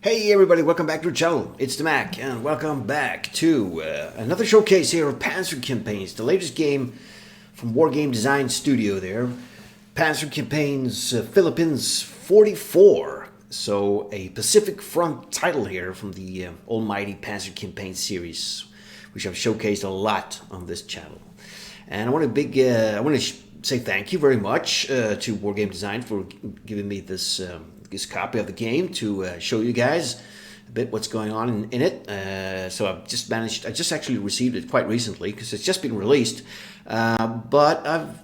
Hey everybody, welcome back to the channel. It's the Mac, and welcome back to another showcase here of Panzer Campaigns, the latest game from Wargame Design Studio there. Panzer Campaigns Philippines 44. So a Pacific Front title here from the almighty Panzer Campaign series, which I've showcased a lot on this channel. And I want to say thank you very much to Wargame Design for giving me this copy of the game to show you guys a bit what's going on in it. So I just actually received it quite recently because it's just been released. But I've,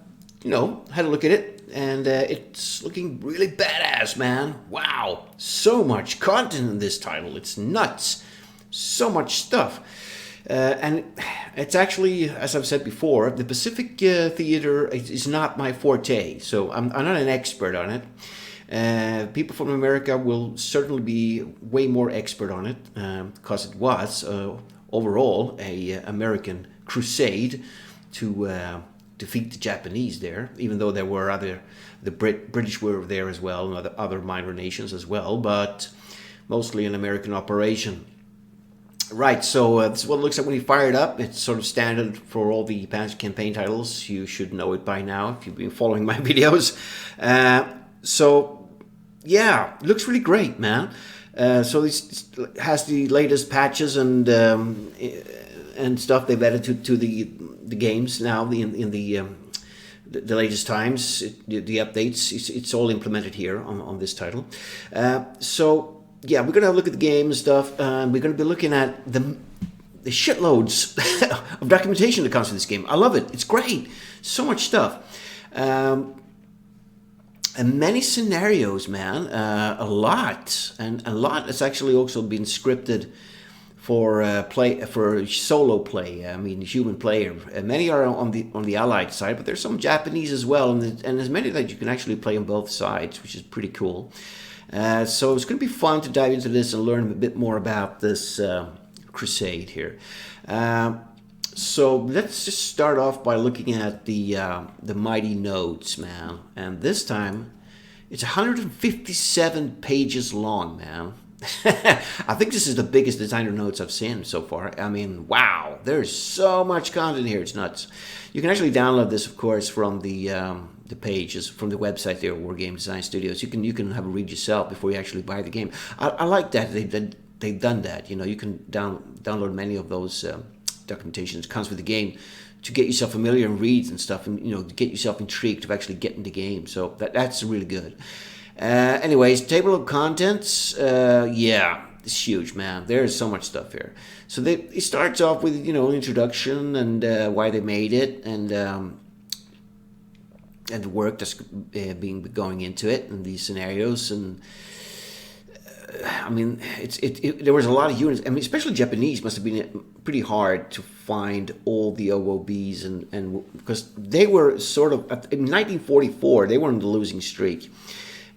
had a look at it, and it's looking really badass, man. Wow, so much content in this title. It's nuts. So much stuff. And it's actually, as I've said before, the Pacific theater is not my forte, so I'm not an expert on it. People from America will certainly be way more expert on it, because it was overall a American crusade to defeat the Japanese there, even though there were the British were there as well, and other minor nations as well, but mostly an American operation. Right, so this is what it looks like when you fire it up. It's sort of standard for all the Panzer Campaign titles. You should know it by now if you've been following my videos. Yeah, it looks really great, man. So this has the latest patches and stuff they've added to the games now in the latest times. The updates, it's all implemented here on this title. Yeah, we're gonna have a look at the game and stuff. We're gonna be looking at the shitloads of documentation that comes with this game. I love it. It's great. So much stuff. And many scenarios, man. A lot, and a lot has actually also been scripted for solo play. I mean, human player. Many are on the Allied side, but there's some Japanese as well, and there's many that you can actually play on both sides, which is pretty cool. So it's going to be fun to dive into this and learn a bit more about this crusade here. So let's just start off by looking at the mighty notes, man. And this time, it's 157 pages long, man. I think this is the biggest designer notes I've seen so far. I mean, wow, there's so much content here. It's nuts. You can actually download this, of course, from the pages from the website there, Wargame Design Studios. You can have a read yourself before you actually buy the game. I like that they've done that. You can download many of those documentations. Comes with the game to get yourself familiar and reads and stuff, and to get yourself intrigued of actually getting the game. So that's really good. Anyways, table of contents. Yeah, it's huge, man. There's so much stuff here. So it starts off with an introduction and why they made it, and the work that's being going into it, and these scenarios, and I mean, there was a lot of units. I mean, especially Japanese must have been pretty hard to find all the OOBs, and because they were sort of in 1944 they were on the losing streak,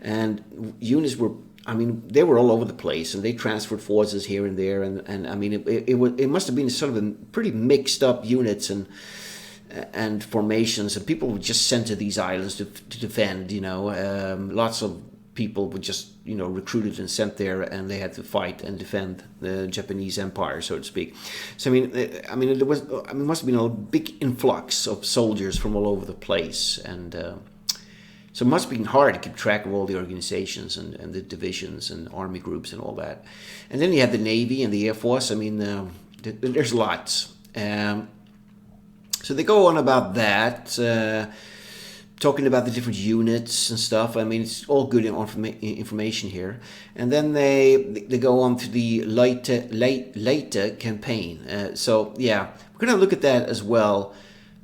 and units were. I mean, they were all over the place, and they transferred forces here and there, and I mean, it must have been sort of a pretty mixed up units and formations, and people were just sent to these islands to defend. Lots of people were just recruited and sent there, and they had to fight and defend the Japanese Empire, so to speak. So I mean, it must have been a big influx of soldiers from all over the place, and so it must have been hard to keep track of all the organizations and the divisions and army groups and all that. And then you had the Navy and the Air Force. I mean, there's lots. So they go on about that, talking about the different units and stuff. I mean, it's all good information here. And then they go on to the later campaign. So yeah, we're going to look at that as well,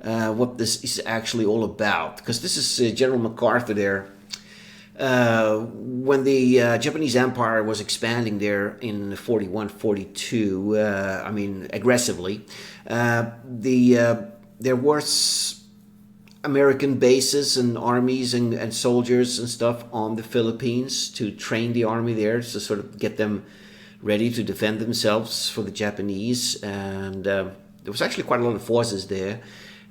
what this is actually all about. Because this is General MacArthur there. When the Japanese Empire was expanding there in 41, 42, I mean, aggressively, there was American bases and armies and soldiers and stuff on the Philippines to train the army there, to sort of get them ready to defend themselves for the Japanese. And there was actually quite a lot of forces there,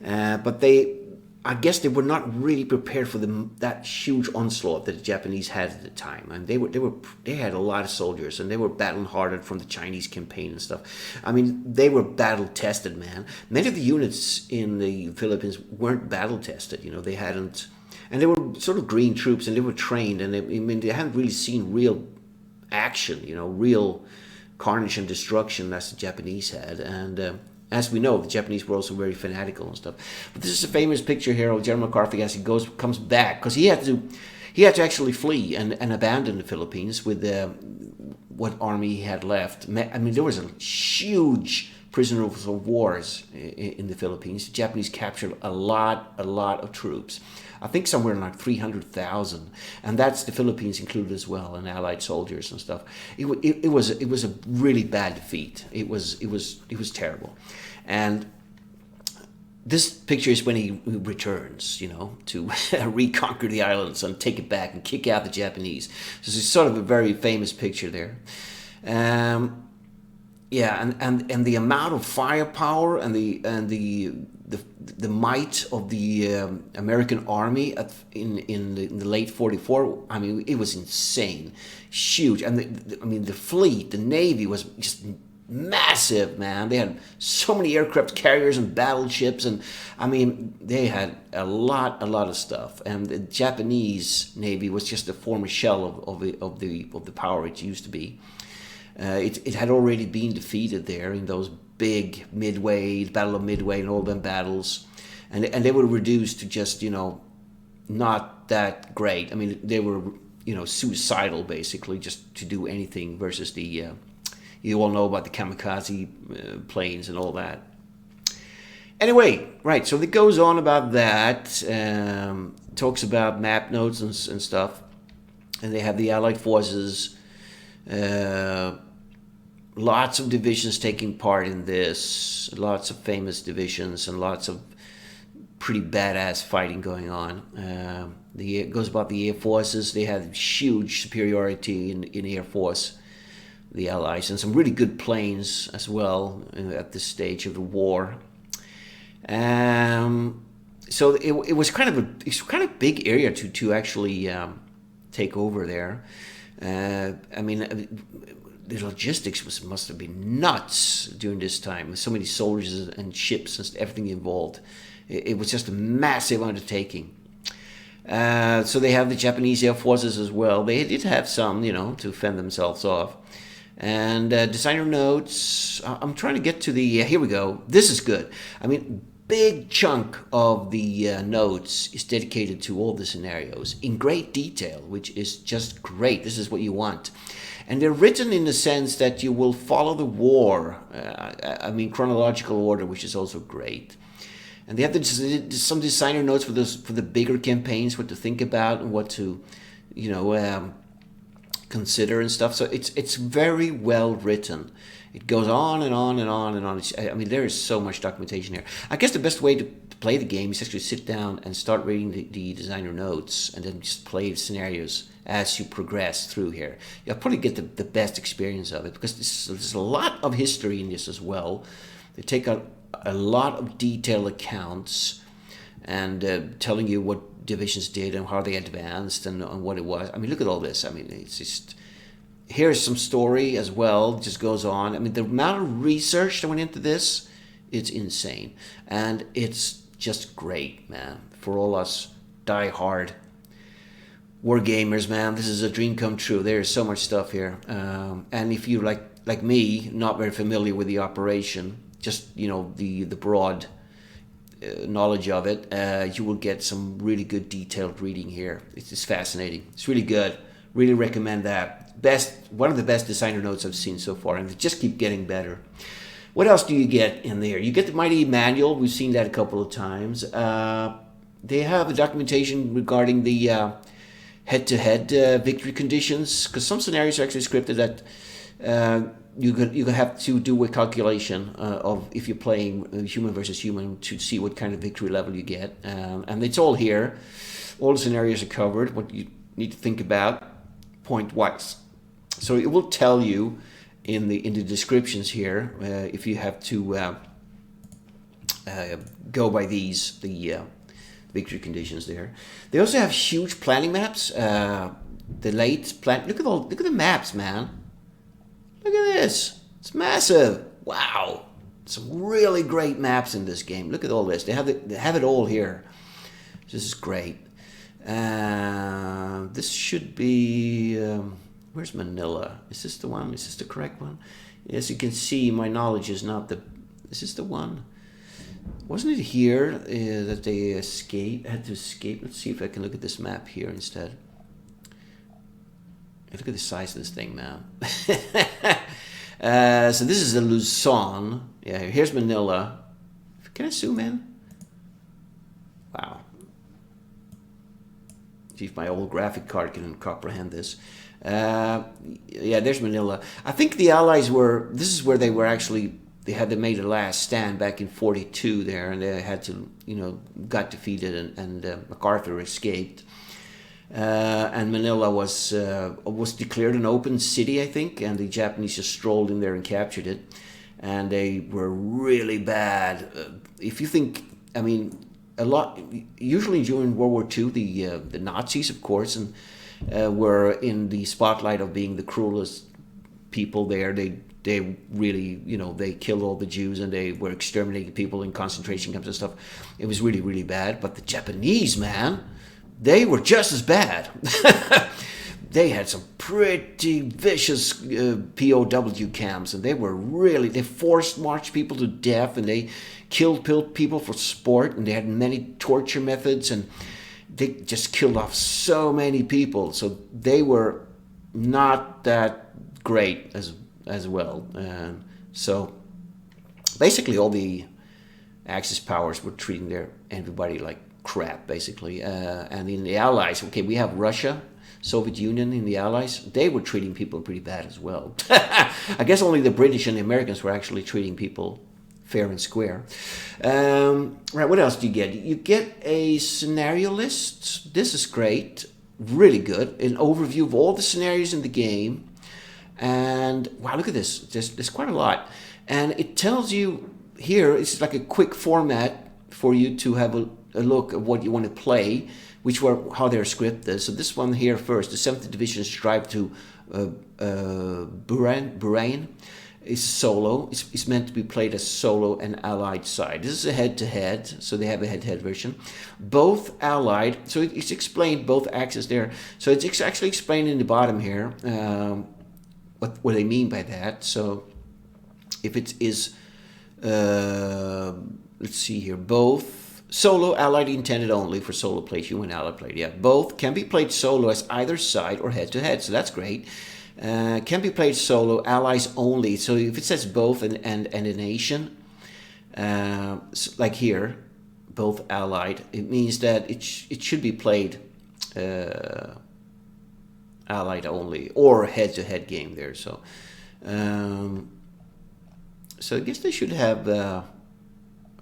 but they I guess they were not really prepared for that huge onslaught that the Japanese had at the time, and they had a lot of soldiers, and they were battle hardened from the Chinese campaign and stuff. I mean, they were battle tested, man. Many of the units in the Philippines weren't battle tested. They hadn't, and they were sort of green troops, and they were trained, and they hadn't really seen real action, real carnage and destruction as the Japanese had, and. As we know, the Japanese were also very fanatical and stuff. But this is a famous picture here of General MacArthur as he comes back, because he had to actually flee and abandon the Philippines with what army he had left. I mean, there was a huge prisoners of wars in the Philippines. The Japanese captured a lot of troops. I think somewhere like 300,000, and that's the Philippines included as well, and Allied soldiers and stuff. It was a really bad defeat. It was terrible, and this picture is when he returns, to reconquer the islands and take it back and kick out the Japanese. So it's sort of a very famous picture there. Yeah, and the amount of firepower and the might of the American army in the late '44. I mean, it was insane, huge, and the fleet, the navy was just massive, man. They had so many aircraft carriers and battleships, and I mean, they had a lot of stuff. And the Japanese navy was just a former shell of the power it used to be. It had already been defeated there in those big Battle of Midway and all them battles, and they were reduced to just not that great. I mean, they were suicidal basically, just to do anything versus the you all know about the kamikaze planes and all that. Anyway, right, so it goes on about that, talks about map notes and stuff, and they have the Allied forces. Lots of divisions taking part in this, lots of famous divisions, and lots of pretty badass fighting going on. It goes about the air forces. They had huge superiority in air force, the Allies, and some really good planes as well at this stage of the war. So it was kind of big area to actually take over there. I mean, the logistics must have been nuts during this time, with so many soldiers and ships and everything involved. It was just a massive undertaking. So they have the Japanese air forces as well. They did have some, to fend themselves off. And designer notes. I'm trying to get to the. Here we go. This is good. I mean, big chunk of the notes is dedicated to all the scenarios in great detail, which is just great. This is what you want. And they're written in the sense that you will follow the war, chronological order, which is also great. And they have some designer notes for the bigger campaigns, what to think about and what to, consider and stuff. So it's very well written. It goes on and on and on and on. I mean, there is so much documentation here. I guess the best way to play the game is actually sit down and start reading the designer notes, and then just play the scenarios as you progress through here. You'll probably get the best experience of it, because there's a lot of history in this as well. They take a lot of detailed accounts and telling you what divisions did and how they advanced and what it was. I mean, look at all this. I mean, it's just... Here's some story as well, just goes on. I mean, the amount of research that went into this, it's insane. And it's just great, man. For all us die-hard war gamers, man, this is a dream come true. There's so much stuff here. And if you, like me, not very familiar with the operation, just, the broad knowledge of it, you will get some really good detailed reading here. It's just fascinating. It's really good. Really recommend that. One of the best designer notes I've seen so far, and they just keep getting better. What else do you get in there? You get the Mighty Manual. We've seen that a couple of times. They have the documentation regarding the head-to-head victory conditions, because some scenarios are actually scripted that you could have to do a calculation of if you're playing human versus human to see what kind of victory level you get. And it's all here. All the scenarios are covered, what you need to think about point-wise. So it will tell you in the descriptions here if you have to go by these, the victory conditions there. They also have huge planning maps. The late plan. Look at the maps, man. Look at this. It's massive. Wow. Some really great maps in this game. Look at all this. They have it all here. This is great. This should be. Where's Manila? Is this the one? Is this the correct one? As you can see, my knowledge is not the. Is this the one? Wasn't it here that they had to escape? Let's see if I can look at this map here instead. Look at the size of this thing, man. So this is the Luzon. Yeah, here's Manila. Can I zoom in? Wow. See if my old graphic card can comprehend this. Yeah, there's Manila. I think the Allies were. This is where they were actually. They made a last stand back in '42 there, and they had to, got defeated, and MacArthur escaped. And Manila was declared an open city, I think, and the Japanese just strolled in there and captured it, and they were really bad. If you think, I mean, a lot. Usually during World War II, the Nazis, of course, and were in the spotlight of being the cruelest people there. They really, they killed all the Jews, and they were exterminating people in concentration camps and stuff. It was really, really bad. But the Japanese, man, they were just as bad. They had some pretty vicious POW camps, and they forced marched people to death, and they killed people for sport, and they had many torture methods, and they just killed off so many people. So they were not that great as well. So basically all the Axis powers were treating everybody like crap, basically. And in the Allies, okay, we have Russia, Soviet Union in the Allies. They were treating people pretty bad as well. I guess only the British and the Americans were actually treating people fair and square. Right, what else do you get? You get a scenario list. This is great. Really good. An overview of all the scenarios in the game. And wow, look at this. There's quite a lot. And it tells you here, it's like a quick format for you to have a look at what you want to play, how their script is. So this one here first, the 7th Division Strive to Bahrain is solo. It's meant to be played as solo and allied side. This is a head-to-head, so they have a head-to-head version. Both allied, so it's explained, both axes there. So it's actually explained in the bottom here. What they mean by that. So if it is, let's see here, both solo, allied intended only for solo play, human allied play. Yeah, both can be played solo as either side or head to head. So that's great. Can be played solo, allies only. So if it says both and a nation, like here, both allied, it means that it should be played allied only or head-to-head game there. So so I guess they should have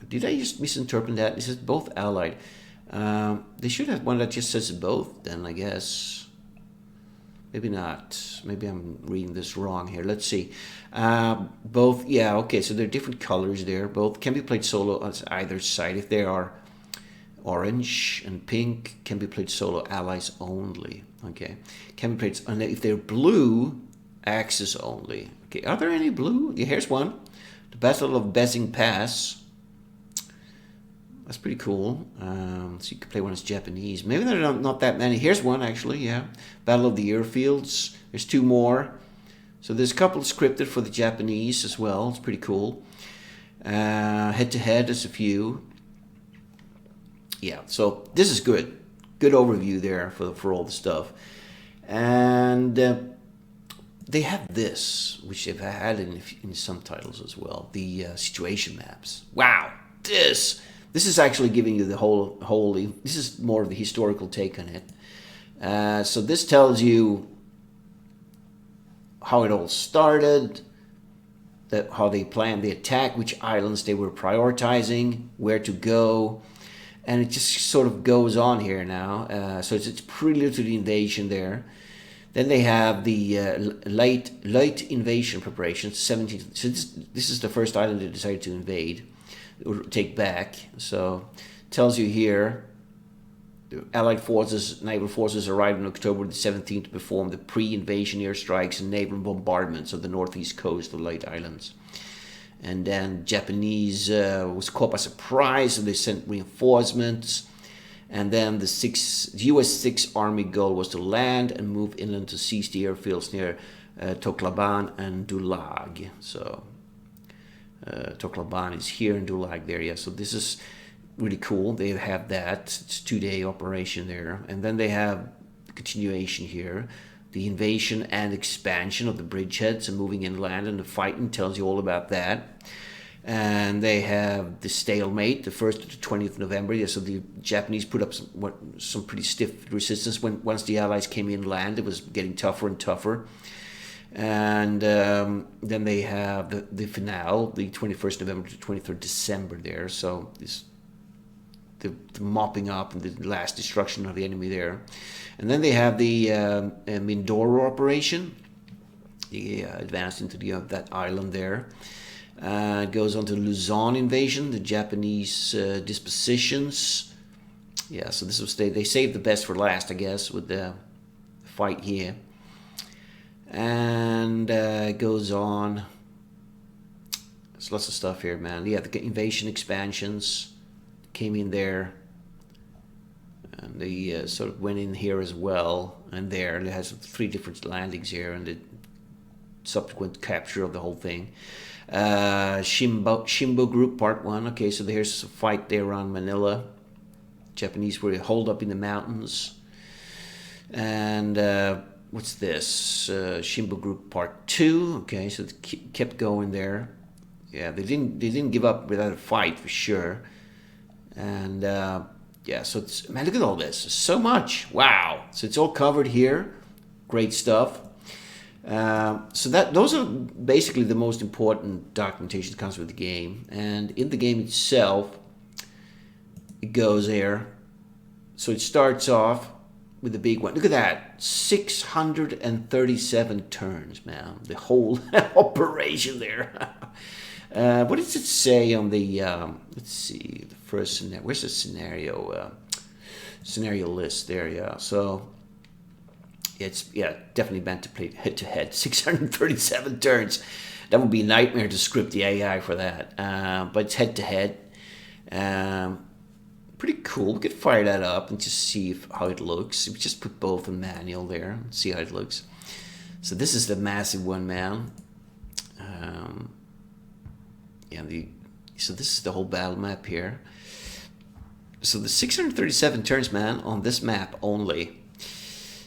did I just misinterpret that? It says both allied. They should have one that just says both then, I guess. Maybe not. Maybe I'm reading this wrong here. Let's see. Both, yeah, okay, so there are different colors there. Both can be played solo on either side. If they are orange and pink, can be played solo, allies only. Okay, can be played, and if they're blue, axis only. Okay, are there any blue? Yeah, here's one. The Battle of Bezing Pass. That's pretty cool. So you can play one as Japanese. Maybe there are not that many. Here's one, actually, yeah. Battle of the Airfields. There's 2 more. So there's a couple scripted for the Japanese as well. It's pretty cool. Head-to-head, there's a few. Yeah, so this is good. Good overview there for all the stuff. And they have this, which they've had in some titles as well. The situation maps. Wow, this is actually giving you the whole. This is more of the historical take on it. So this tells you how it all started, how they planned the attack, which islands they were prioritizing, where to go, and it just sort of goes on here now. So it's prelude to the invasion there. Then they have the late invasion preparations. 17. So this is the first island they decided to invade or take back. So it tells you here The Allied forces, naval forces arrived on October the 17th to perform the pre-invasion airstrikes and naval bombardments of the northeast coast of the Leyte Islands. And then Japanese was caught by surprise, so they sent reinforcements. And then the U.S. 6th Army goal was to land and move inland to seize the airfields near Toclaban and Dulag. So Toclaban is here and Dulag there, yeah. So this is really cool. They have that. It's a 2-day operation there. And then they have the continuation here. The invasion and expansion of the bridgeheads and moving inland, and the fighting tells you all about that. And they have the stalemate, the 1st to the 20th of November. Yeah, so the Japanese put up some pretty stiff resistance. Once the Allies came inland, it was getting tougher and tougher. And then they have the finale, the 21st November to 23rd December there. So the mopping up and the last destruction of the enemy there. And then they have the Mindoro operation. They advanced into that island there. It goes on to Luzon invasion, the Japanese dispositions. Yeah, so this was they saved the best for last, I guess, with the fight here. And it goes on. There's lots of stuff here, man. Yeah, the invasion expansions came in there. And they sort of went in here as well. And there, it has 3 different landings here, and the subsequent capture of the whole thing. Shimbo Group Part 1. Okay, so there's a fight there around Manila. Japanese were holed up in the mountains. And what's this? Shimbo Group Part 2. Okay, so they kept going there. Yeah, they didn't give up without a fight for sure. And yeah, so it's, man, look at all this. So much. Wow. So it's all covered here. Great stuff. So those are basically the most important documentation that comes with the game. And in the game itself, it goes there. So it starts off with the big one. Look at that. 637 turns, man. The whole operation there. What does it say on the, let's see, the first scenario. Where's the scenario? Scenario list there, yeah. So it's, definitely meant to play head-to-head. 637 turns. That would be a nightmare to script the AI for that. But it's head-to-head. Pretty cool. We could fire that up and just see how it looks. We just put both in manual there and see how it looks. So this is the massive one, man. So this is the whole battle map here. So the 637 turns, man, on this map only.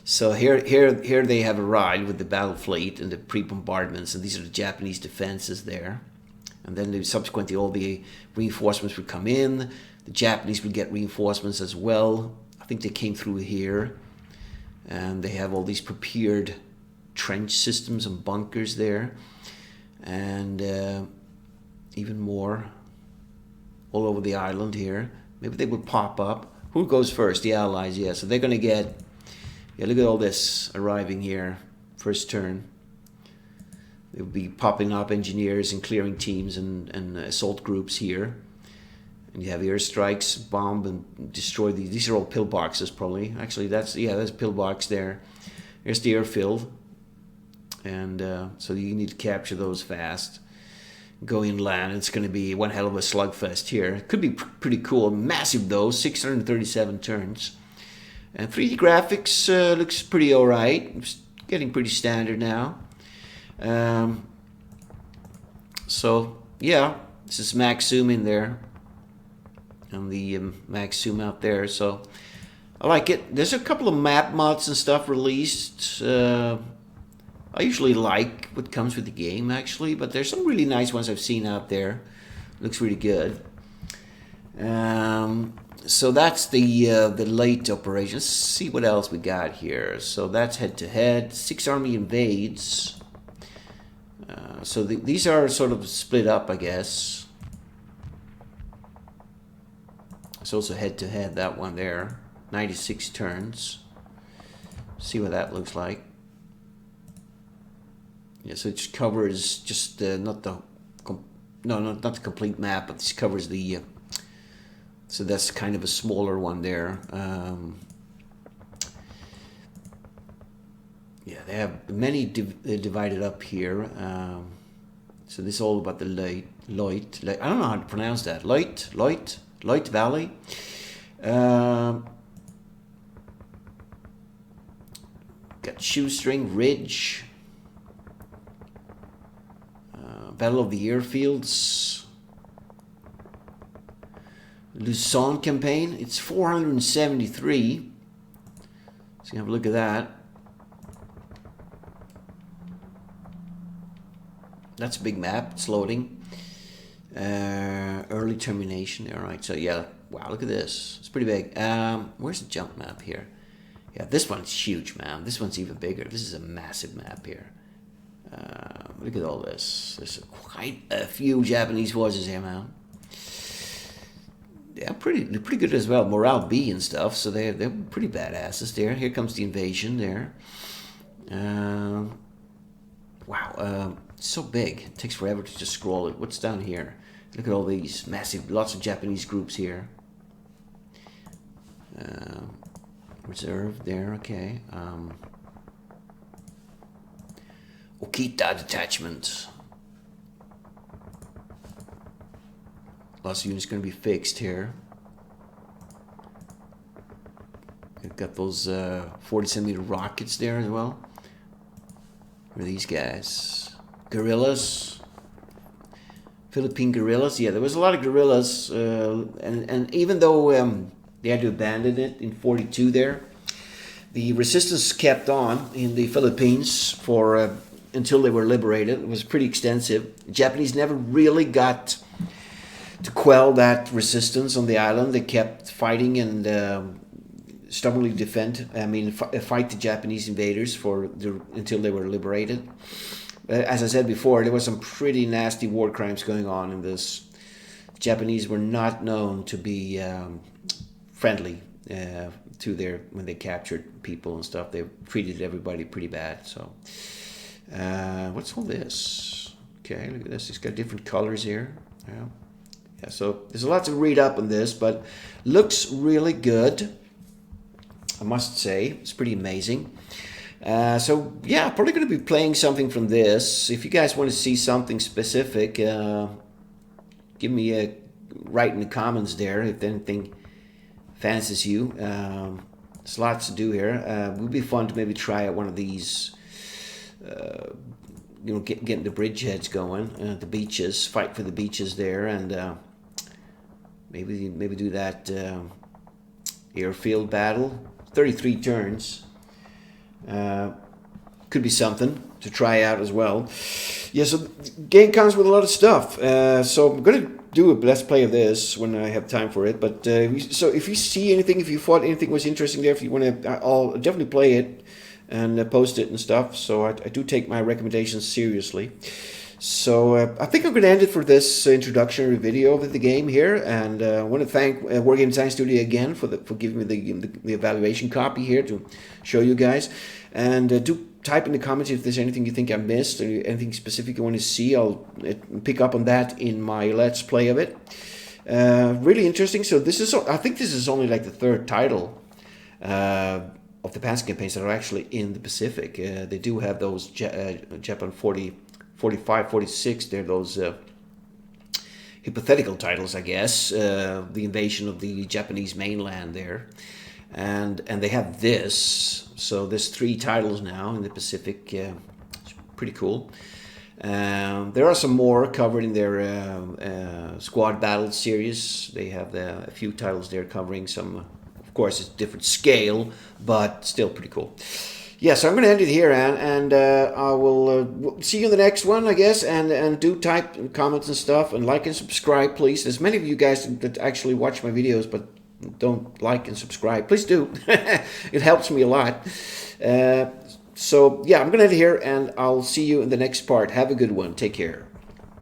So here they have arrived with the battle fleet and the pre-bombardments, and these are the Japanese defenses there. And then subsequently all the reinforcements would come in. The Japanese would get reinforcements as well. I think they came through here. And they have all these prepared trench systems and bunkers there. And even more all over the island here. Maybe they would pop up. Who goes first? The Allies, yeah. So they're going to get... Yeah, look at all this arriving here. First turn. There will be popping up engineers and clearing teams and assault groups here. And you have airstrikes, bomb and destroy these. These are all pillboxes probably. Actually, that's a pillbox there. Here's the airfield. And so you need to capture those fast. Go inland. It's going to be one hell of a slugfest here. It could be pretty cool. Massive though, 637 turns. And 3D graphics looks pretty alright. It's getting pretty standard now. So, yeah, this is max zoom in there. And the max zoom out there. So, I like it. There's a couple of map mods and stuff released. I usually like what comes with the game, actually. But there's some really nice ones I've seen out there. Looks really good. So that's the late operation. Let's see what else we got here. So that's head-to-head. 6th Army invades. So these are sort of split up, I guess. It's also head-to-head, that one there. 96 turns. See what that looks like. Yeah, so it just covers just not the complete map, but this covers the So that's kind of a smaller one there. Yeah, they have many divided up here. So this is all about the light. I don't know how to pronounce that. Light Valley. Got Shoestring Ridge. Battle of the Airfields. Luzon campaign. It's 473. So have a look at that. That's a big map. It's loading. Early termination. All right. So yeah. Wow. Look at this. It's pretty big. Where's the jump map here? Yeah, this one's huge, man. This one's even bigger. This is a massive map here. Look at all this. There's quite a few Japanese forces here, man. Yeah, they're pretty good as well. Morale B and stuff. So they're pretty badasses there. Here comes the invasion there. Wow. So big. It takes forever to just scroll it. What's down here? Look at all these massive, lots of Japanese groups here. Reserve there, okay. Okita detachment. Lots of units going to be fixed here. We've got those 40-centimeter rockets there as well. What are these guys? Guerrillas. Philippine guerrillas. Yeah, there was a lot of guerrillas, and even though they had to abandon it in 42 there, the resistance kept on in the Philippines for until they were liberated. It was pretty extensive. The Japanese never really got to quell that resistance on the island. They kept fighting and stubbornly fight the Japanese invaders until they were liberated. As I said before, there was some pretty nasty war crimes going on in this. The Japanese were not known to be friendly when they captured people and stuff. They treated everybody pretty bad. So, what's all this? Okay, look at this. It's got different colors here. Yeah. So there's a lot to read up on this, but looks really good. I must say, it's pretty amazing. So yeah, probably going to be playing something from this. If you guys want to see something specific, give me a write in the comments there if anything fancies you. There's lots to do here. It would be fun to maybe try out one of these. Getting the bridgeheads going, the beaches, fight for the beaches there, and maybe do that airfield battle. 33 turns. Could be something to try out as well. Yeah, so the game comes with a lot of stuff. So I'm going to do a let's play of this when I have time for it. But so if you see anything, if you thought anything was interesting there, if you want to, I'll definitely play it and post it and stuff. So I do take my recommendations seriously. So I think I'm going to end it for this introductory video of the game here, and I want to thank Wargame Design Studio again for giving me the evaluation copy here to show you guys. And do type in the comments if there's anything you think I missed or anything specific you want to see. I'll pick up on that in my Let's Play of it. Really interesting. So I think this is only like the third title of the Panzer campaigns that are actually in the Pacific. They do have those Japan 45, 46, they're those hypothetical titles, I guess. The invasion of the Japanese mainland there. And they have this. So there's 3 titles now in the Pacific. It's pretty cool. There are some more covered in their Squad Battle series. They have a few titles there covering some. Of course, it's different scale, but still pretty cool. Yeah, so I'm going to end it here, and I will see you in the next one, I guess, and do type and comments and stuff, and like and subscribe, please. There's many of you guys that actually watch my videos, but don't like and subscribe. Please do. It helps me a lot. So, yeah, I'm going to end it here, and I'll see you in the next part. Have a good one. Take care.